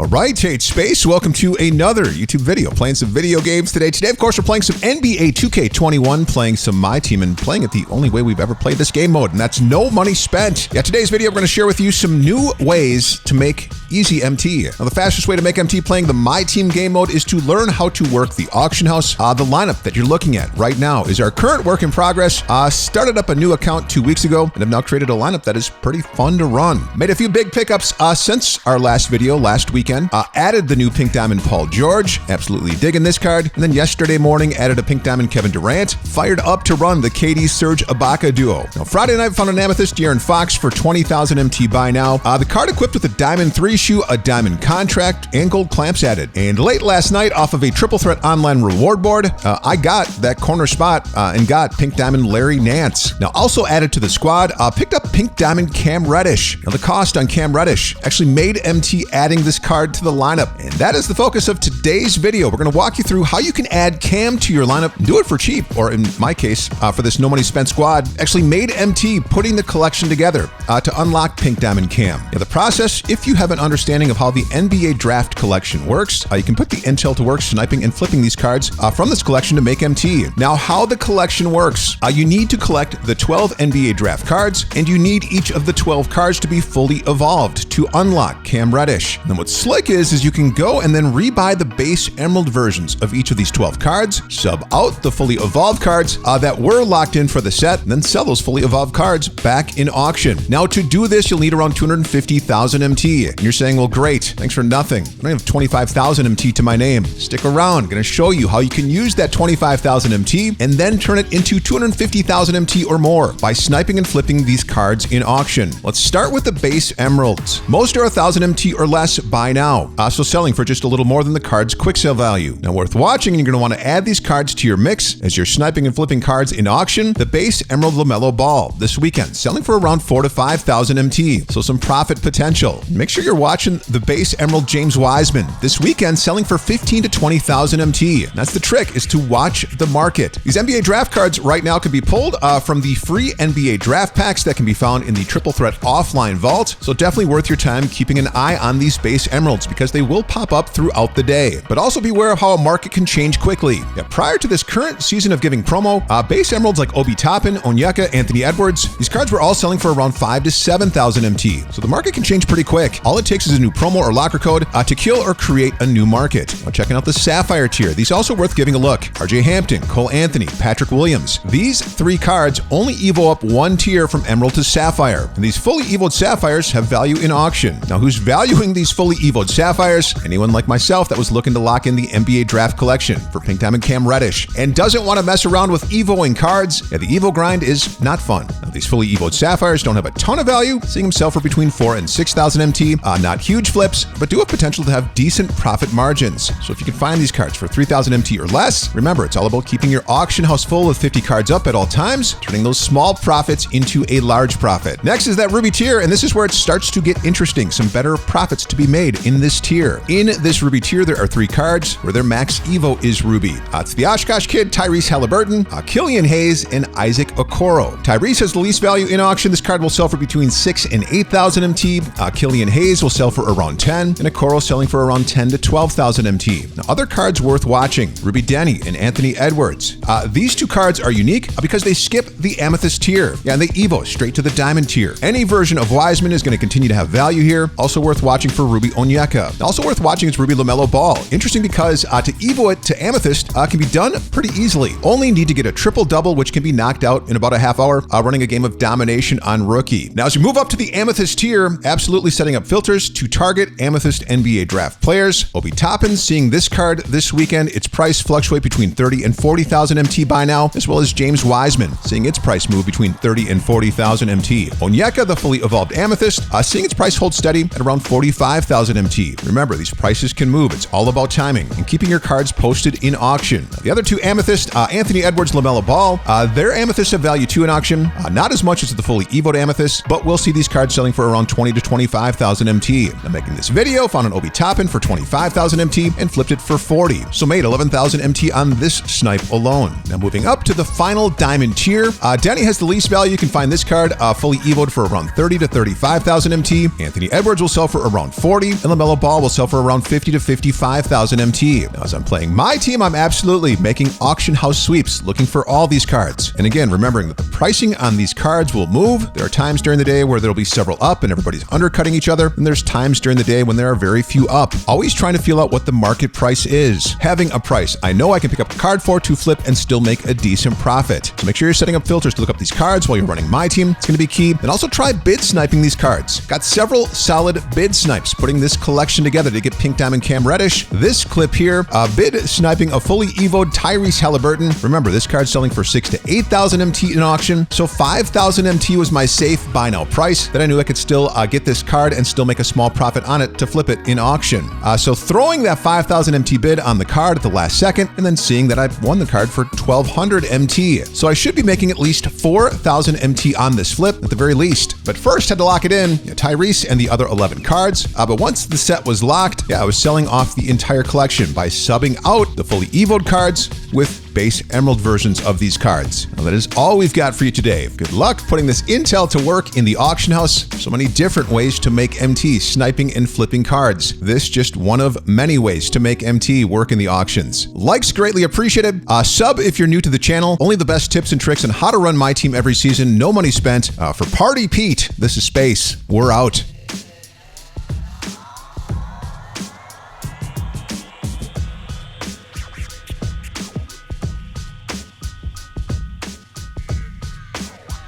All right, hey, it's Space. Welcome to another YouTube video. Playing some video games today. Today, of course, we're playing some NBA2K21, playing some Myteam, and playing it the only way we've ever played this game mode, and that's no money spent. Yeah, today's video, we're going to share with you some new ways to make easy MT. Now, the fastest way to make MT playing the Myteam game mode is to learn how to work the auction house. The lineup that you're looking at right now is our current work in progress. Started up a new account 2 weeks ago, and have now created a lineup that is pretty fun to run. Made a few big pickups since our last video last weekend. Added the new Pink Diamond Paul George, absolutely digging this card. And then yesterday morning, added a Pink Diamond Kevin Durant, fired up to run the KD Serge Ibaka duo. Now, Friday night, found an amethyst De'Aaron Fox for 20,000 MT buy now. The card equipped with a Diamond 3 shoe, a Diamond contract, and gold clamps added. And late last night, off of a triple threat online reward board, I got that corner spot and got Pink Diamond Larry Nance. Now, also added to the squad, picked up Pink Diamond Cam Reddish. Now, the cost on Cam Reddish actually made MT adding this card to the lineup, and that is the focus of today's video. We're going to walk you through how you can add Cam to your lineup and do it for cheap, or in my case, for this no money spent squad, actually made MT putting the collection together to unlock Pink Diamond Cam. Now, the process, if you have an understanding of how the NBA draft collection works, you can put the intel to work sniping and flipping these cards from this collection to make MT. Now, how the collection works, you need to collect the 12 NBA draft cards, and you need each of the 12 cards to be fully evolved to unlock Cam Reddish. And then what's slick is you can go and then rebuy the base emerald versions of each of these 12 cards, sub out the fully evolved cards that were locked in for the set, and then sell those fully evolved cards back in auction. Now, to do this, you'll need around 250,000 MT. And you're saying, well, great, thanks for nothing. I don't have 25,000 MT to my name. Stick around. I'm going to show you how you can use that 25,000 MT and then turn it into 250,000 MT or more by sniping and flipping these cards in auction. Let's start with the base emeralds. Most are 1,000 MT or less by now. So selling for just a little more than the card's quick sale value. Now, worth watching, and you're going to want to add these cards to your mix as you're sniping and flipping cards in auction. The base Emerald LaMelo Ball this weekend, selling for around 4,000 to 5,000 MT, so some profit potential. Make sure you're watching the base Emerald James Wiseman this weekend, selling for 15,000 to 20,000 MT. That's the trick, is to watch the market. These NBA draft cards right now can be pulled from the free NBA draft packs that can be found in the Triple Threat offline vault. So definitely worth your time keeping an eye on these base emeralds, because they will pop up throughout the day. But also beware of how a market can change quickly. Prior to this current season of giving promo, base emeralds like Obi Toppin, Onyeka, Anthony Edwards, these cards were all selling for around 5,000 to 7,000 MT. So the market can change pretty quick. All it takes is a new promo or locker code to kill or create a new market. Now, checking out the Sapphire tier, these also worth giving a look. RJ Hampton, Cole Anthony, Patrick Williams. These 3 cards only evo up 1 tier from Emerald to Sapphire, and these fully evoed Sapphires have value in auction. Now, who's valuing these fully evoed Sapphires? Anyone like myself that was looking to lock in the NBA draft collection for Pink Diamond Cam Reddish and doesn't want to mess around with evoing cards. The evo grind is not fun. Now, these fully evoed Sapphires don't have a ton of value, seeing them sell for between 4,000 and 6,000 MT. Not huge flips, but do have potential to have decent profit margins. So if you can find these cards for 3,000 MT or less, remember, it's all about keeping your auction house full with 50 cards up at all times, turning those small profits into a large profit. Next is that Ruby tier, and this is where it starts to get interesting. Some better profits to be made in this tier. In this Ruby tier, there are 3 cards where their max evo is Ruby. It's the Oshkosh Kid, Tyrese Halliburton, Killian Hayes, and Isaac Okoro. Tyrese has the least value in auction. This card will sell for between 6,000 and 8,000 MT. Killian Hayes will sell for around 10, and Okoro selling for around 10,000 to 12,000 MT. Now, other cards worth watching, Ruby Denny and Anthony Edwards. These 2 cards are unique because they skip the Amethyst tier. And they evo straight to the Diamond tier. Any version of Wiseman is going to continue to have value here. Also worth watching for Ruby Onyeka. Also worth watching is Ruby LaMelo Ball. Interesting because to evo it to Amethyst can be done pretty easily. Only need to get a triple-double, which can be knocked out in about a half hour running a game of domination on Rookie. Now, as you move up to the Amethyst tier, absolutely setting up filters to target Amethyst NBA draft players. Obi Toppin, seeing this card this weekend, its price fluctuate between 30,000 and 40,000 MT by now, as well as James Wiseman, seeing its price move between 30,000 and 40,000 MT. Onyeka, the fully evolved Amethyst, seeing its price hold steady at around 45,000 MT. Remember, these prices can move. It's all about timing and keeping your cards posted in auction. The other 2 Amethyst, Anthony Edwards, LaMelo Ball, their Amethysts have value too in auction. Not as much as the fully evoed Amethyst, but we'll see these cards selling for around 20,000 to 25,000 MT. Now, making this video, found an Obi Toppin for 25,000 MT and flipped it for 40. So made 11,000 MT on this snipe alone. Now, moving up to the final Diamond tier, Denny has the least value. You can find this card fully evoed for around 30,000 to 35,000 MT. Anthony Edwards will sell for around 40. and LaMelo Ball will sell for around 50 to 55,000 MT. Now, as I'm playing my team, I'm absolutely making auction house sweeps, looking for all these cards. And again, remembering that the pricing on these cards will move. There are times during the day where there'll be several up and everybody's undercutting each other, and there's times during the day when there are very few up. Always trying to feel out what the market price is. Having a price I know I can pick up a card for to flip and still make a decent profit. So make sure you're setting up filters to look up these cards while you're running my team. It's going to be key. And also try bid sniping these cards. Got several solid bid snipes putting this collection together to get Pink Diamond Cam Reddish. This clip here, bid sniping a fully evoed Tyrese Halliburton. Remember, this card's selling for 6,000 to 8,000 MT in auction. So 5,000 MT was my safe buy now price that I knew I could still get this card and still make a small profit on it to flip it in auction. So throwing that 5,000 MT bid on the card at the last second and then seeing that I've won the card for 1,200 MT. So I should be making at least 4,000 MT on this flip at the very least. But first had to lock it in, Tyrese and the other 11 cards. But once the set was locked, I was selling off the entire collection by subbing out the fully evoed cards with base emerald versions of these cards. Now, that is all we've got for you today. Good luck putting this intel to work in the auction house. So many different ways to make MT, sniping and flipping cards. This just one of many ways to make MT work in the auctions. Likes greatly appreciated. Sub if you're new to the channel. Only the best tips and tricks on how to run my team every season. No money spent. For Party Pete, this is Space. We're out.